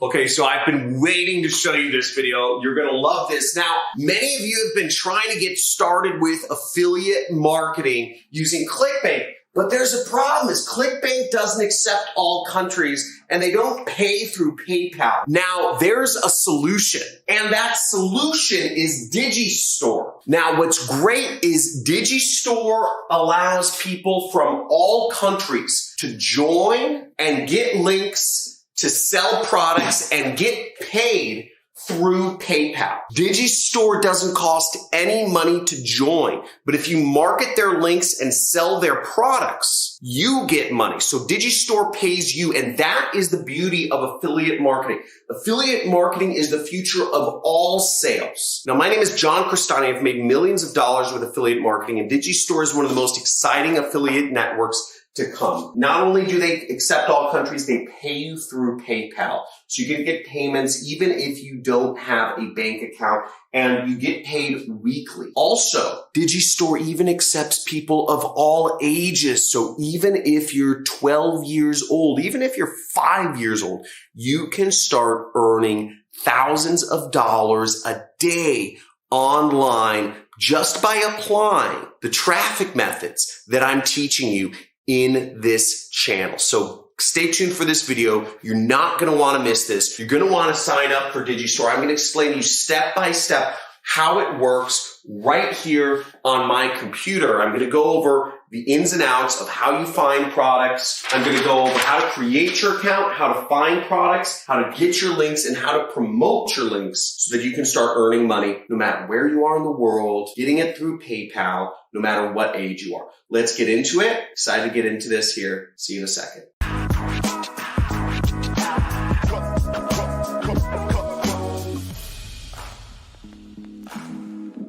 Okay, so I've been waiting to show you this video. You're gonna love this. Now, many of you have been trying to get started with affiliate marketing using ClickBank, but there's a problem is ClickBank doesn't accept all countries and they don't pay through PayPal. Now, there's a solution, and that solution is DigiStore. Now, what's great is DigiStore allows people from all countries to join and get links to sell products and get paid through PayPal. DigiStore doesn't cost any money to join, but if you market their links and sell their products, you get money. So DigiStore pays you, and that is the beauty of affiliate marketing. Affiliate marketing is the future of all sales. Now, my name is John Crestani. I've made millions of dollars with affiliate marketing, and DigiStore is one of the most exciting affiliate networks to come. Not only do they accept all countries, they pay you through PayPal. So you can get payments even if you don't have a bank account, and you get paid weekly. Also, DigiStore even accepts people of all ages. So even if you're 12 years old, even if you're 5 years old, you can start earning thousands of dollars a day online just by applying the traffic methods that I'm teaching you in this channel. So stay tuned for this video. You're not going to want to miss this. You're going to want to sign up for DigiStore. I'm going to explain to you step by step how it works right here on my computer. I'm going to go over the ins and outs of how you find products. I'm going to go over how to create your account, how to find products, how to get your links, and how to promote your links so that you can start earning money no matter where you are in the world, getting it through PayPal, no matter what age you are. Let's get into it. Excited to get into this here. See you in a second.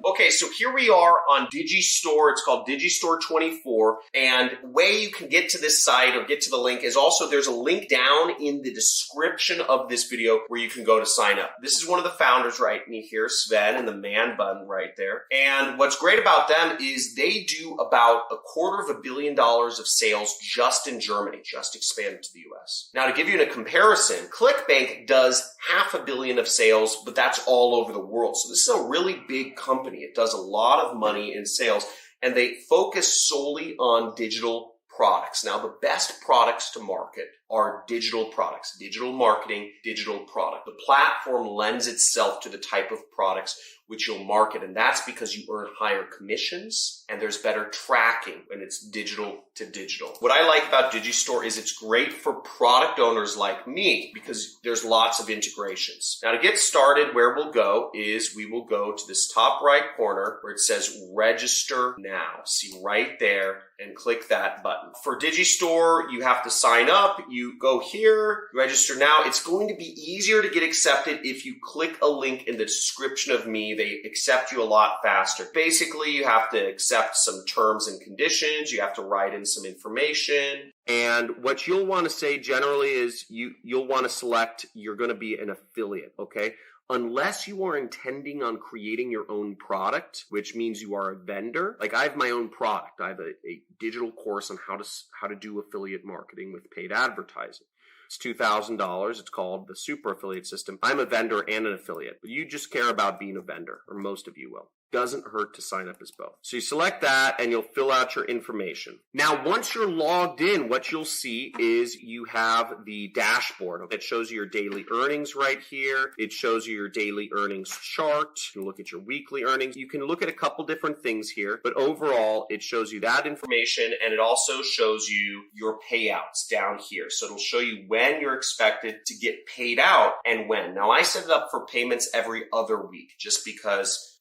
Okay, so here we are on DigiStore. It's called DigiStore 24. And the way you can get to this site or get to the link is also there's a link down in the description of this video where you can go to sign up. This is one of the founders right here, Sven, and the man bun right there. And what's great about them is they do about $250 million of sales just in Germany, just expanded to the US. Now, to give you a comparison, ClickBank does $500 million of sales, but that's all over the world. So this is a really big company. It does a lot of money in sales, and they focus solely on digital products. Now, the best products to market are digital products, digital marketing, digital product. The platform lends itself to the type of products which you'll market, and that's because you earn higher commissions and there's better tracking when it's digital to digital. What I like about DigiStore is it's great for product owners like me because there's lots of integrations. Now, to get started, where we'll go is we will go to this top right corner where it says register now. See right there, and click that button. For DigiStore, you have to sign up. You go here, register now. It's going to be easier to get accepted if you click a link in the description of me. They accept you a lot faster. Basically, you have to accept some terms and conditions. You have to write in some information. And what you'll want to say generally is you'll want to select you're going to be an affiliate, okay? Unless you are intending on creating your own product, which means you are a vendor. Like I have my own product. I have a digital course on how to do affiliate marketing with paid advertising. It's $2,000. It's called the Super Affiliate System. I'm a vendor and an affiliate, but you just care about being a vendor, or most of you will. Doesn't hurt to sign up as both. So you select that and you'll fill out your information. Now, once you're logged in, what you'll see is you have the dashboard. It shows you your daily earnings right here. It shows you your daily earnings chart. You can look at your weekly earnings. You can look at a couple different things here, but overall, it shows you that information, and it also shows you your payouts down here. So it'll show you when you're expected to get paid out and when. Now, I set it up for payments every other week just because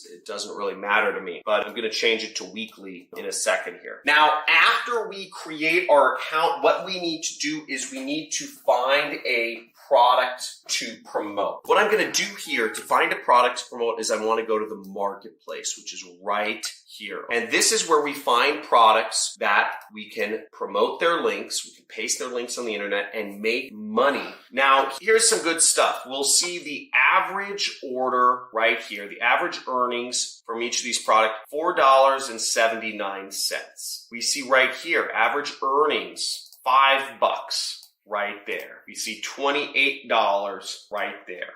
it doesn't really matter to me, but I'm going to change it to weekly in a second here. Now, after we create our account, what we need to do is we need to find a product to promote. What I'm going to do here to find a product to promote is I want to go to the marketplace, which is right here. And this is where we find products that we can promote their links, we can paste their links on the internet and make money. Now, here's some good stuff. We'll see the average order right here, the average earnings from each of these products, $4.79. We see right here, average earnings, $5. right there. We see $28 right there.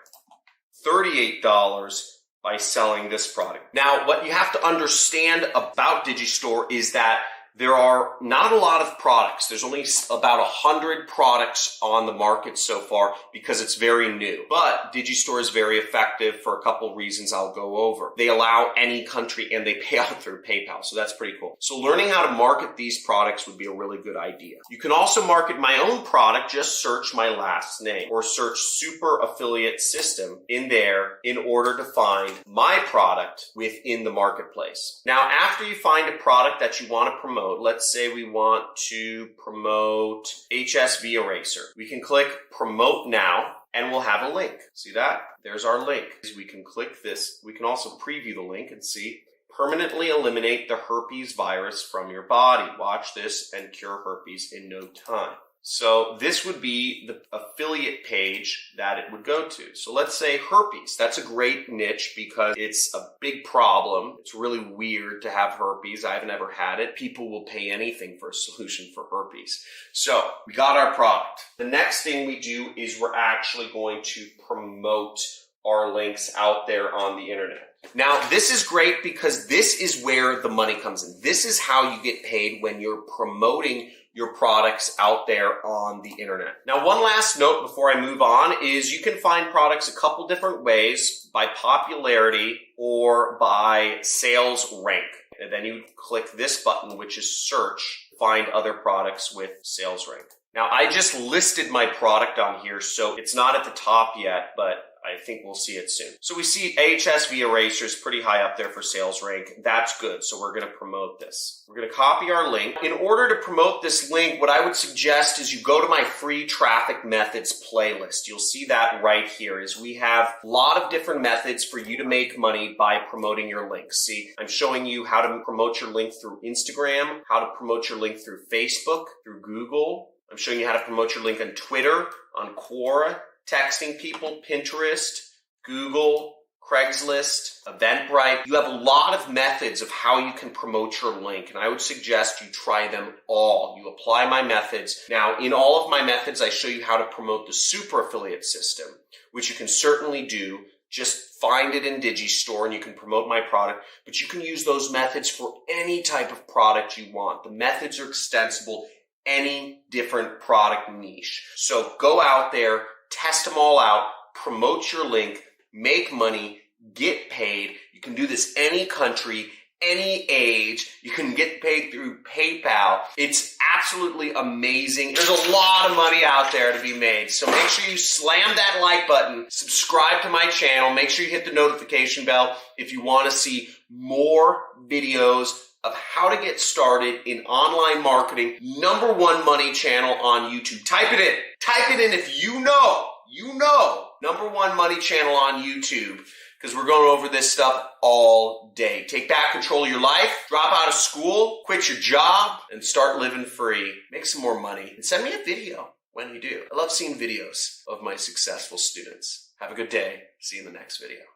$38 by selling this product. Now, what you have to understand about DigiStore is that there are not a lot of products. There's only about 100 products on the market so far because it's very new. But DigiStore is very effective for a couple reasons I'll go over. They allow any country and they pay out through PayPal, so that's pretty cool. So learning how to market these products would be a really good idea. You can also market my own product. Just search my last name or search Super Affiliate System in there in order to find my product within the marketplace. Now, after you find a product that you want to promote, let's say we want to promote HSV Eraser. We can click Promote Now and we'll have a link. See that? There's our link. We can click this. We can also preview the link and see permanently eliminate the herpes virus from your body. Watch this and cure herpes in no time. So this would be the affiliate page that it would go to. So let's say herpes. That's a great niche because it's a big problem. It's really weird to have herpes. I haven't ever had it. People will pay anything for a solution for herpes. So we got our product. The next thing we do is we're actually going to promote our links out there on the internet. Now, this is great because this is where the money comes in. This is how you get paid when you're promoting your products out there on the internet. Now, one last note before I move on is you can find products a couple different ways, by popularity or by sales rank. And then you click this button, which is search, find other products with sales rank. Now, I just listed my product on here, so it's not at the top yet, but I think we'll see it soon. So we see HSV Eraser is pretty high up there for sales rank. That's good. So we're going to promote this. We're going to copy our link. In order to promote this link, what I would suggest is you go to my free traffic methods playlist. You'll see that right here is we have a lot of different methods for you to make money by promoting your links. See, I'm showing you how to promote your link through Instagram, how to promote your link through Facebook, through Google. I'm showing you how to promote your link on Twitter, on Quora, texting people, Pinterest, Google, Craigslist, Eventbrite. You have a lot of methods of how you can promote your link, and I would suggest you try them all. You apply my methods. Now, in all of my methods, I show you how to promote the super affiliate system, which you can certainly do. Just find it in DigiStore and you can promote my product, but you can use those methods for any type of product you want. The methods are extensible, any different product niche. So go out there, test them all out, promote your link, make money, get paid. You can do this any country, any age. You can get paid through PayPal. It's absolutely amazing. There's a lot of money out there to be made. So make sure you slam that like button, subscribe to my channel, make sure you hit the notification bell if you want to see more videos of how to get started in online marketing. #1 money channel on YouTube. Type it in. Type it in if you know, #1 money channel on YouTube, because we're going over this stuff all day. Take back control of your life, drop out of school, quit your job, and start living free. Make some more money, and send me a video when you do. I love seeing videos of my successful students. Have a good day. See you in the next video.